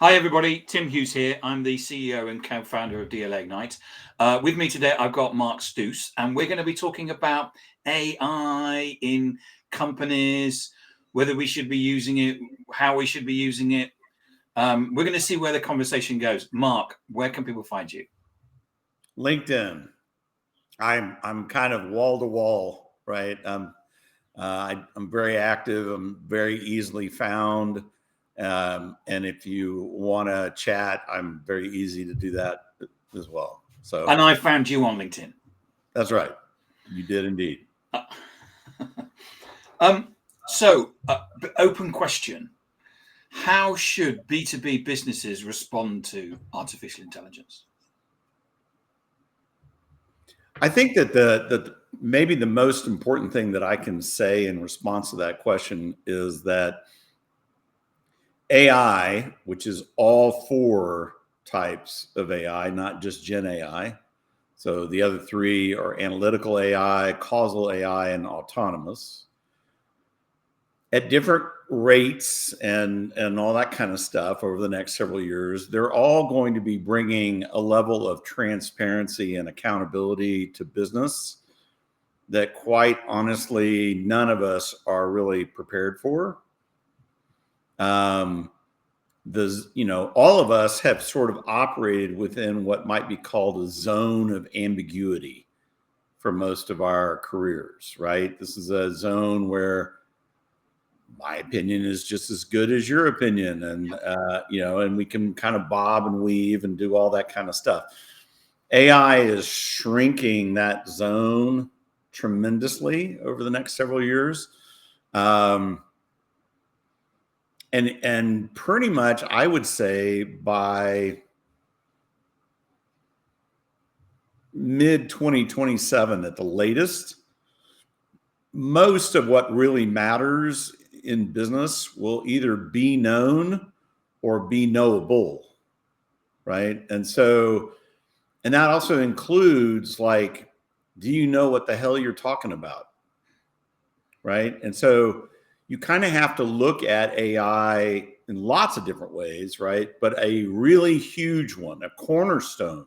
Hi, everybody. Tim Hughes here. I'm the CEO and co-founder of DLA Ignite. With me today, I've got Mark Stouse, and we're going to be talking about AI in companies, whether we should be using it, how we should be using it. We're going to see where the conversation goes. Mark, where can people find you? LinkedIn. I'm kind of wall to wall, right? I'm very active. I'm very easily found. And if you want to chat, I'm very easy to do that as well. So, And I found you on LinkedIn. That's right. You did indeed. Open question. How should B2B businesses respond to artificial intelligence? I think that maybe the most important thing that I can say in response to that question is that AI, which is all four types of AI, not just Gen AI. So the other three are analytical AI, causal AI, and autonomous. At different rates and all that kind of stuff over the next several years, they're all going to be bringing a level of transparency and accountability to business that, quite honestly, none of us are really prepared for. All of us have sort of operated within what might be called a zone of ambiguity for most of our careers, right? This is a zone where my opinion is just as good as your opinion. And we can kind of bob and weave and do all that kind of stuff. AI is shrinking that zone tremendously over the next several years. And pretty much, I would say by mid 2027 at the latest, most of what really matters in business will either be known or be knowable, right? And that also includes, like, do you know what the hell you're talking about, right? And so you kind of have to look at AI in lots of different ways, right? But a really huge one, a cornerstone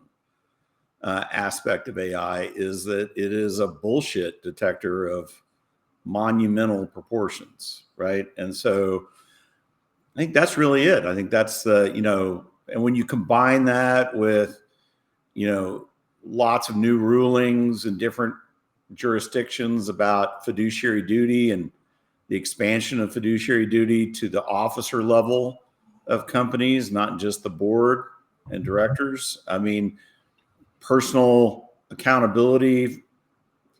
aspect of AI is that it is a bullshit detector of monumental proportions, right? And so I think that's really it. I think that's and when you combine that with, lots of new rulings in different jurisdictions about fiduciary duty and the expansion of fiduciary duty to the officer level of companies, not just the board and directors. I mean, personal accountability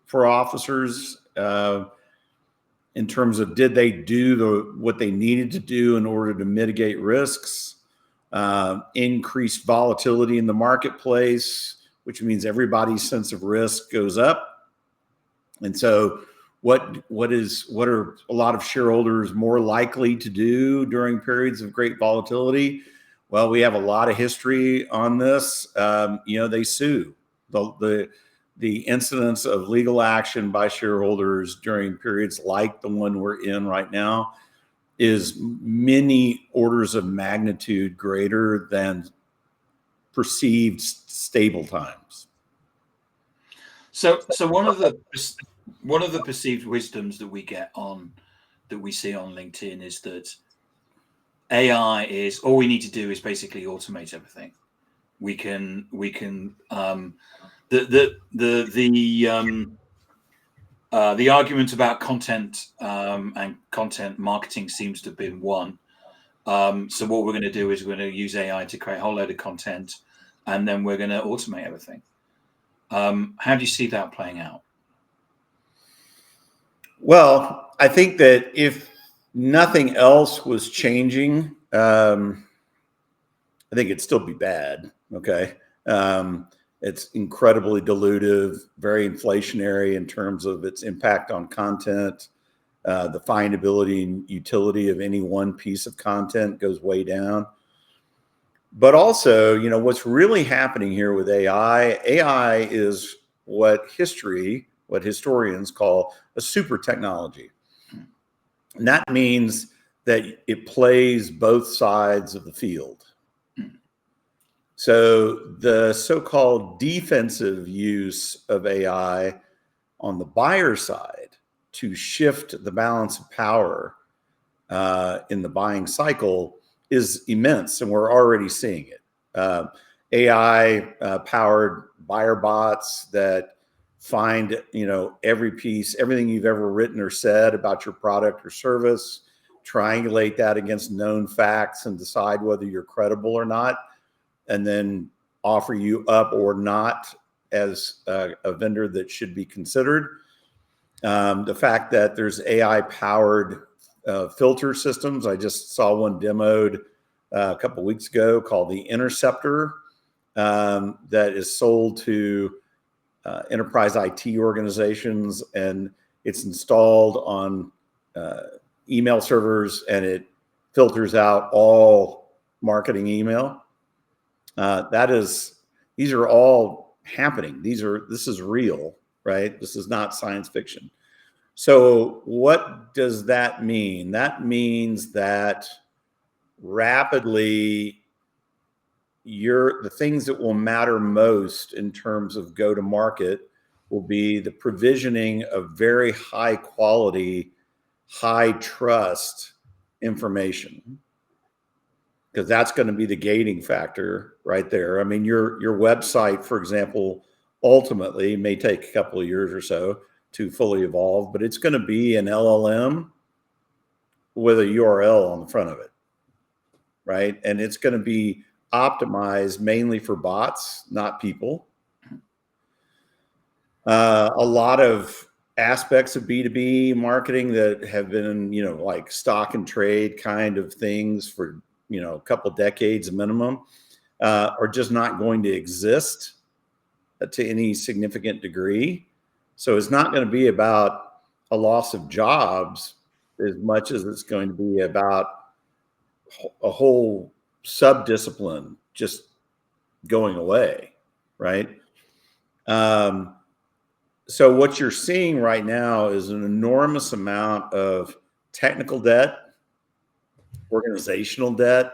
for officers in terms of, did they do what they needed to do in order to mitigate risks, increased volatility in the marketplace, which means everybody's sense of risk goes up. And so what are a lot of shareholders more likely to do during periods of great volatility? Well, we have a lot of history on this. They sue. The incidence of legal action by shareholders during periods like the one we're in right now is many orders of magnitude greater than perceived stable times. So one of the perceived wisdoms that we see on LinkedIn is that AI is all we need to do is basically automate everything. The argument about content and content marketing seems to have been won. So what we're going to do is we're going to use AI to create a whole load of content, and then we're going to automate everything. How do you see that playing out? Well, I think that if nothing else was changing, I think it'd still be bad. Okay. It's incredibly dilutive, very inflationary in terms of its impact on content. The findability and utility of any one piece of content goes way down. But also, what's really happening here with AI is what historians call a super technology. And that means that it plays both sides of the field, So the so-called defensive use of AI on the buyer side to shift the balance of power in the buying cycle is immense, and we're already seeing it. AI powered buyer bots that find, every piece, everything you've ever written or said about your product or service, triangulate that against known facts and decide whether you're credible or not, and then offer you up or not as a vendor that should be considered. The fact that there's AI powered filter systems. I just saw one demoed a couple of weeks ago called the Interceptor, that is sold to enterprise IT organizations, and it's installed on email servers, and it filters out all marketing email. These are all happening. This is real, right? This is not science fiction. So what does that mean? That means that rapidly the things that will matter most in terms of go to market will be the provisioning of very high quality, high trust information, because that's going to be the gating factor right there. I mean, your website, for example, ultimately may take a couple of years or so to fully evolve, but it's going to be an LLM with a URL on the front of it, right? And it's going to be optimized mainly for bots, not people. A lot of aspects of B2B marketing that have been, like stock and trade kind of things for, a couple decades minimum, are just not going to exist to any significant degree. So it's not going to be about a loss of jobs as much as it's going to be about a whole sub-discipline just going away, right? So what you're seeing right now is an enormous amount of technical debt, organizational debt,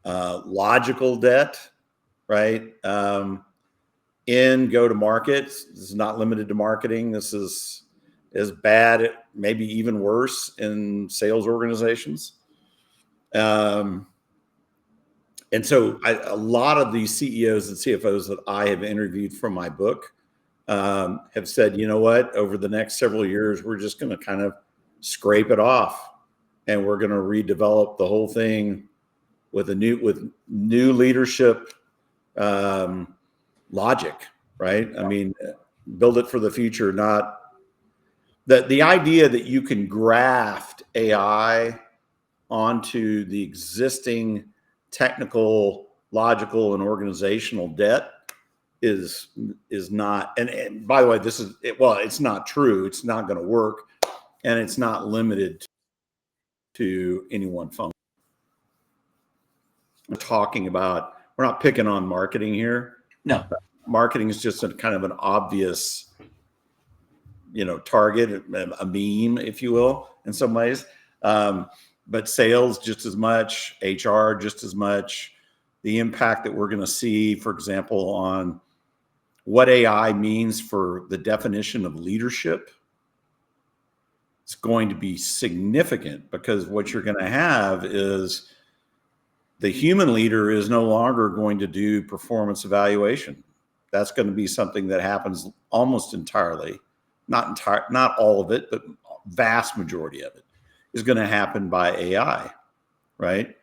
logical debt, right? In go-to-market. This is not limited to marketing. This is as bad, maybe even worse in sales organizations. And so a lot of these CEOs and CFOs that I have interviewed from my book have said, you know what, over the next several years, we're just going to kind of scrape it off, and we're going to redevelop the whole thing with new leadership logic, right? I mean, build it for the future, not the idea that you can graft AI onto the existing technical, logical, and organizational debt is not. And by the way, it's not true. It's not going to work, and it's not limited to any one function. We're not picking on marketing here. No, marketing is just a kind of an obvious, target, a meme, if you will, in some ways. But sales just as much, HR just as much. The impact that we're going to see, for example, on what AI means for the definition of leadership, it's going to be significant, because what you're going to have is the human leader is no longer going to do performance evaluation. That's going to be something that happens almost entirely, not all of it, but vast majority of it is going to happen by AI, right?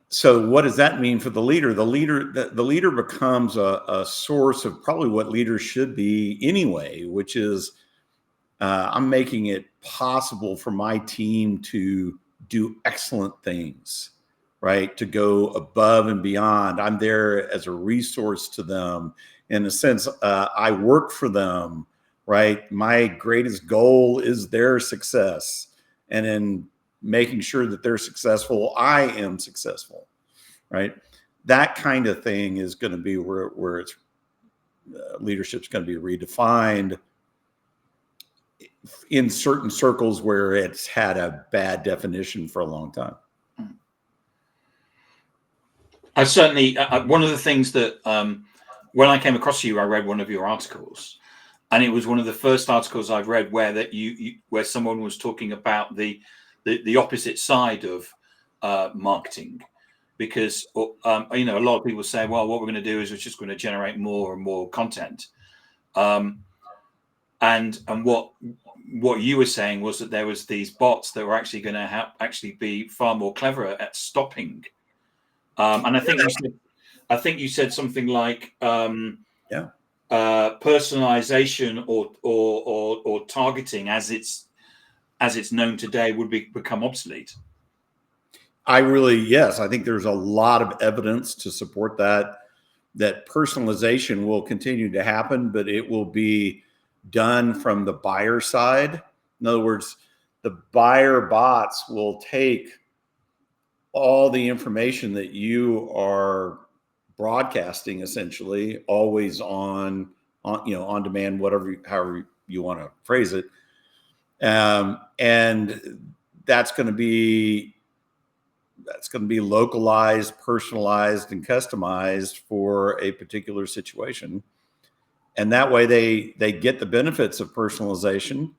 So what does that mean for the leader? The leader becomes a source of probably what leaders should be anyway, which is I'm making it possible for my team to do excellent things, right? To go above and beyond. I'm there as a resource to them. In a sense, I work for them, right? My greatest goal is their success. And in making sure that they're successful, I am successful, right? That kind of thing is going to be where it's leadership's going to be redefined in certain circles where it's had a bad definition for a long time. I certainly, one of the things that when I came across you, I read one of your articles, and it was one of the first articles I've read where where someone was talking about the opposite side of marketing, because a lot of people say, well, what we're going to do is we're just going to generate more and more content, and what you were saying was that there was these bots that were actually going to actually be far more clever at stopping, and I think you said something like Yeah. personalization or targeting as it's known today would become obsolete. Yes, I think there's a lot of evidence to support that personalization will continue to happen, but it will be done from the buyer side. In other words, the buyer bots will take all the information that you are broadcasting, essentially always on demand, however you want to phrase it. And that's going to be localized, personalized, and customized for a particular situation. And that way they get the benefits of personalization,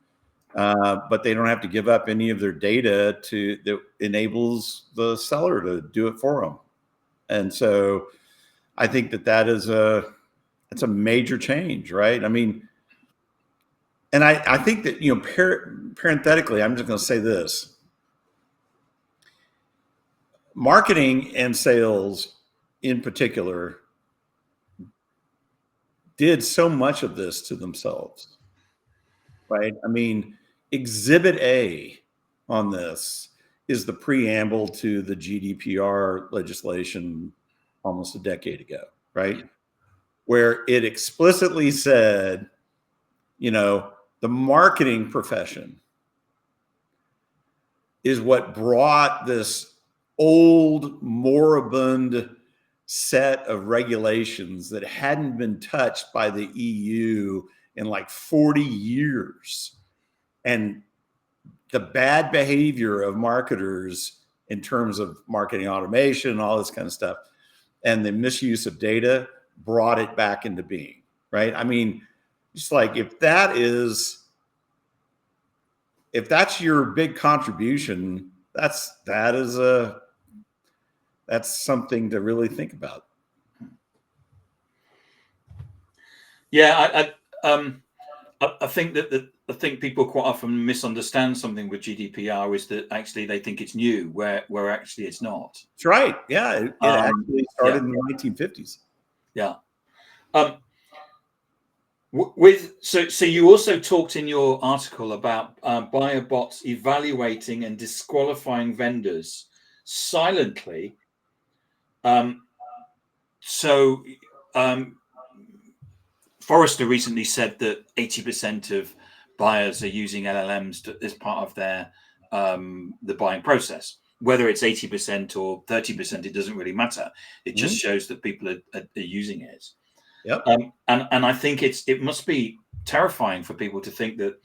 but they don't have to give up any of their data that enables the seller to do it for them. And so I think that's a major change, right? I mean, and I think that, parenthetically, I'm just going to say this: marketing and sales in particular did so much of this to themselves, right? I mean, Exhibit A on this is the preamble to the GDPR legislation almost a decade ago, right? Where it explicitly said, the marketing profession is what brought this old, moribund set of regulations that hadn't been touched by the EU in like 40 years. And the bad behavior of marketers in terms of marketing automation, all this kind of stuff, and the misuse of data brought it back into being, right? I mean, it's like if that's your big contribution, that's something to really think about. Yeah, I think I think people quite often misunderstand something with GDPR is that actually they think it's new, where actually it's not. That's right. Yeah, it actually started in the 1950s. Yeah. So you also talked in your article about buyer bots evaluating and disqualifying vendors silently. Forrester recently said that 80% of buyers are using LLMs as part of their the buying process. Whether it's 80% or 30%, it doesn't really matter. It just shows that people are using it. Yep. And I think it must be terrifying for people to think that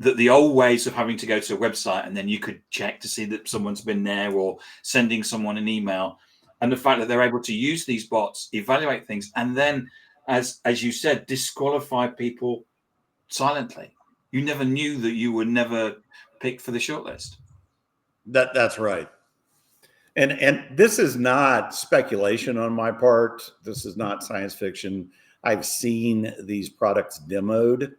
the old ways of having to go to a website and then you could check to see that someone's been there or sending someone an email, and the fact that they're able to use these bots, evaluate things, and then, as you said, disqualify people silently. You never knew that you were never picked for the shortlist. That's right. And this is not speculation on my part. This is not science fiction. I've seen these products demoed,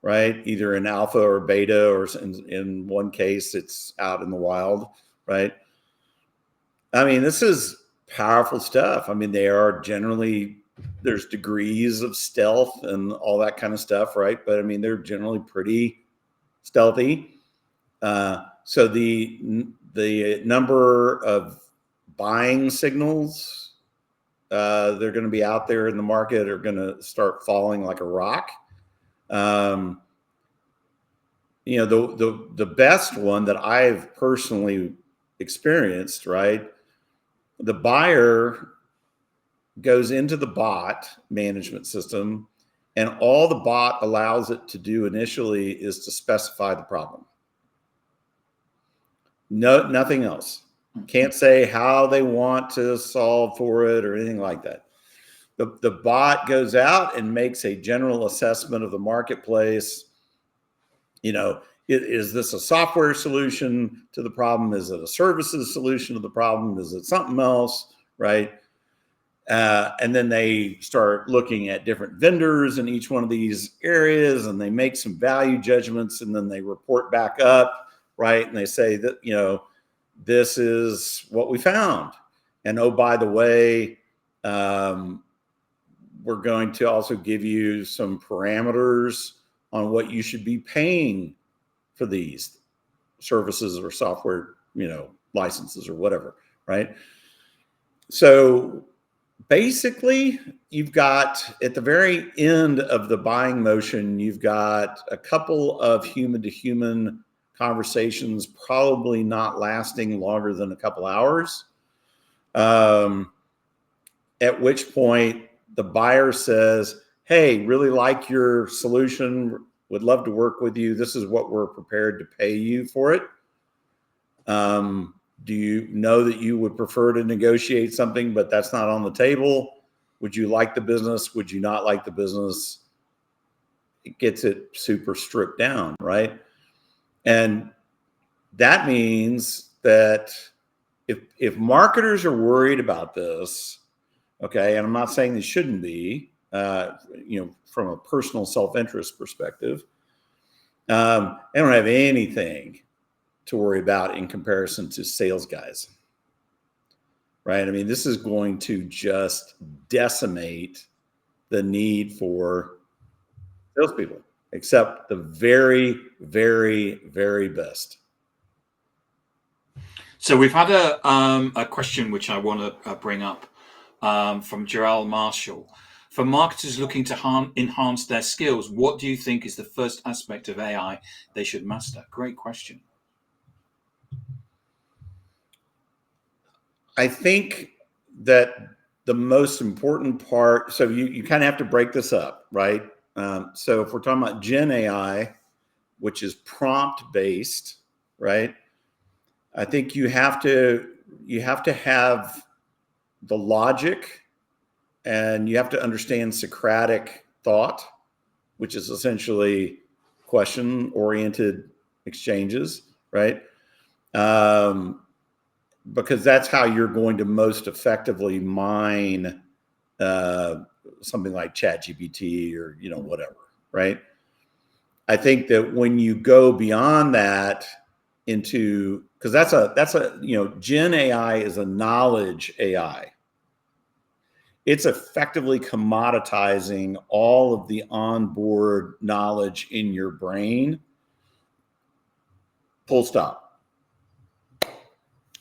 right? Either in alpha or beta, or in one case, it's out in the wild, right? I mean, this is powerful stuff. I mean, there's degrees of stealth and all that kind of stuff, right? But I mean, they're generally pretty stealthy. So the number of buying signals they're going to be out there in the market are going to start falling like a rock. The best one that I've personally experienced, right? The buyer goes into the bot management system, and all the bot allows it to do initially is to specify the problem. No, nothing else. Can't say how they want to solve for it or anything like that. The bot goes out and makes a general assessment of the marketplace. Is this a software solution to the problem? Is it a services solution to the problem? Is it something else, right? And then they start looking at different vendors in each one of these areas, and they make some value judgments, and then they report back up, right? And they say that, this is what we found. And oh, by the way, we're going to also give you some parameters on what you should be paying for these services or software, licenses or whatever, right? So basically, you've got at the very end of the buying motion, you've got a couple of human to human conversations, probably not lasting longer than a couple hours. At which point the buyer says, hey, really like your solution, would love to work with you. This is what we're prepared to pay you for it. Do you know that you would prefer to negotiate something, but that's not on the table? Would you like the business? Would you not like the business? It gets it super stripped down, right? And that means that if marketers are worried about this, okay, and I'm not saying they shouldn't be, from a personal self-interest perspective, they don't have anything to worry about in comparison to sales guys, right? I mean, this is going to just decimate the need for salespeople, except the very, very, very best. So we've had a question which I want to bring up from Gerald Marshall. For marketers looking to enhance their skills, what do you think is the first aspect of AI they should master? Great question. I think that the most important part, so you kind of have to break this up, right? So if we're talking about Gen AI, which is prompt based, right? I think you have to have the logic, and you have to understand Socratic thought, which is essentially question-oriented exchanges, right? Because that's how you're going to most effectively mine something like ChatGPT or whatever, right? I think that when you go beyond that into, because that's a Gen AI is a knowledge AI. It's effectively commoditizing all of the onboard knowledge in your brain. Full stop.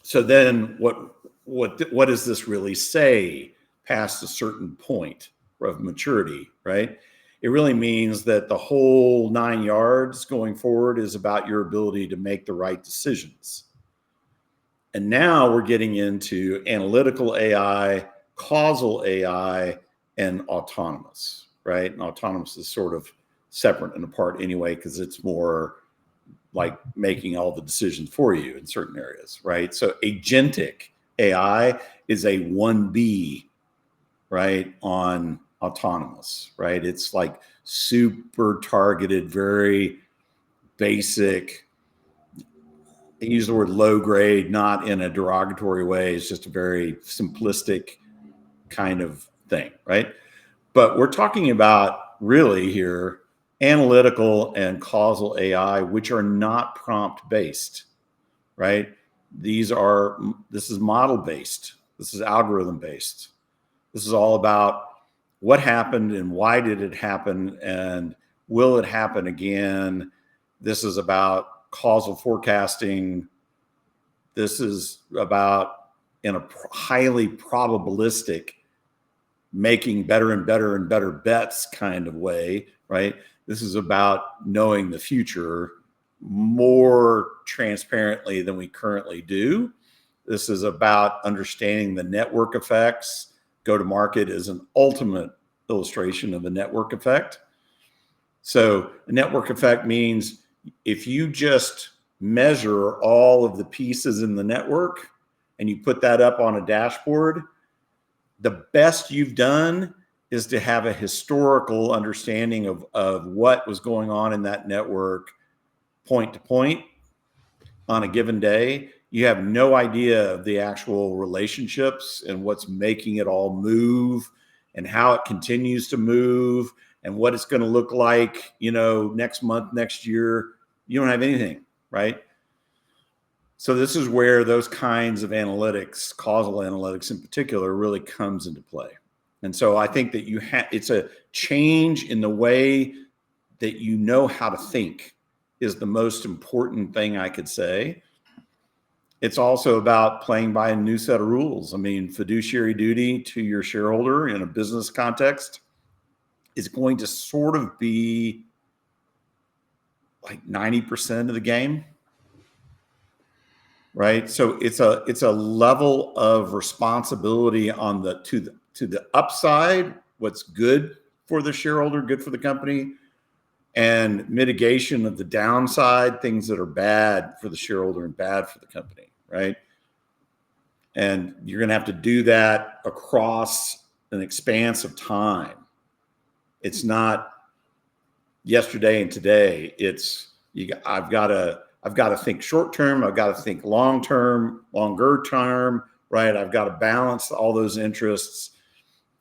So then what does this really say past a certain point of maturity, right? It really means that the whole 9 yards going forward is about your ability to make the right decisions. And now we're getting into analytical AI, causal AI, and autonomous, right? And autonomous is sort of separate and apart anyway, because it's more like making all the decisions for you in certain areas, right? So agentic AI is a 1B, right, on autonomous, right? It's like super targeted, very basic. I use the word low grade, not in a derogatory way. It's just a very simplistic kind of thing, right? But we're talking about really here analytical and causal AI, which are not prompt based, right? This is model based. This is algorithm based. This is all about what happened and why did it happen and will it happen again? This is about causal forecasting. This is about, in a highly probabilistic, making better and better and better bets kind of way, right? This is about knowing the future more transparently than we currently do. This is about understanding the network effects. Go-to-market is an ultimate illustration of a network effect. So a network effect means if you just measure all of the pieces in the network, and you put that up on a dashboard, the best you've done is to have a historical understanding of what was going on in that network point to point on a given day. You have no idea of the actual relationships and what's making it all move and how it continues to move and what it's going to look like, next month, next year. You don't have anything, right? So this is where those kinds of analytics, causal analytics in particular, really comes into play. And so I think that it's a change in the way that you know how to think is the most important thing I could say. It's also about playing by a new set of rules. I mean, fiduciary duty to your shareholder in a business context is going to sort of be like 90% of the game. Right. So it's a level of responsibility on to the upside, what's good for the shareholder, good for the company, and mitigation of the downside, things that are bad for the shareholder and bad for the company. Right. And you're going to have to do that across an expanse of time. It's not yesterday and today. I've got to think short term. I've got to think long term, longer term, right? I've got to balance all those interests.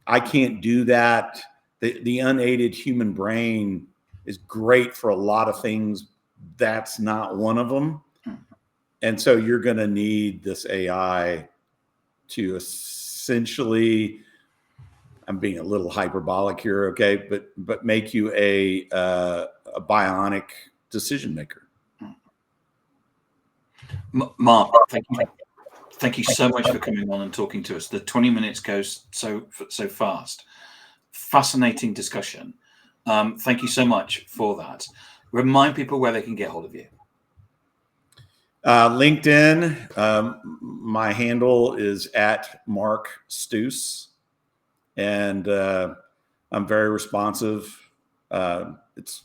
I can't do that. The unaided human brain is great for a lot of things. That's not one of them. And so you're going to need this AI to essentially, I'm being a little hyperbolic here, okay, but make you a bionic decision maker. Mark, thank you so much for coming on and talking to us. The 20 minutes goes so fast. Fascinating discussion. Thank you so much for that. Remind people where they can get hold of you. LinkedIn. My handle is at Mark Stouse, and I'm very responsive. It's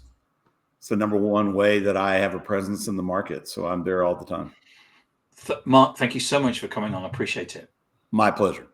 the number one way that I have a presence in the market, so I'm there all the time. Mark, thank you so much for coming on. I appreciate it. My pleasure.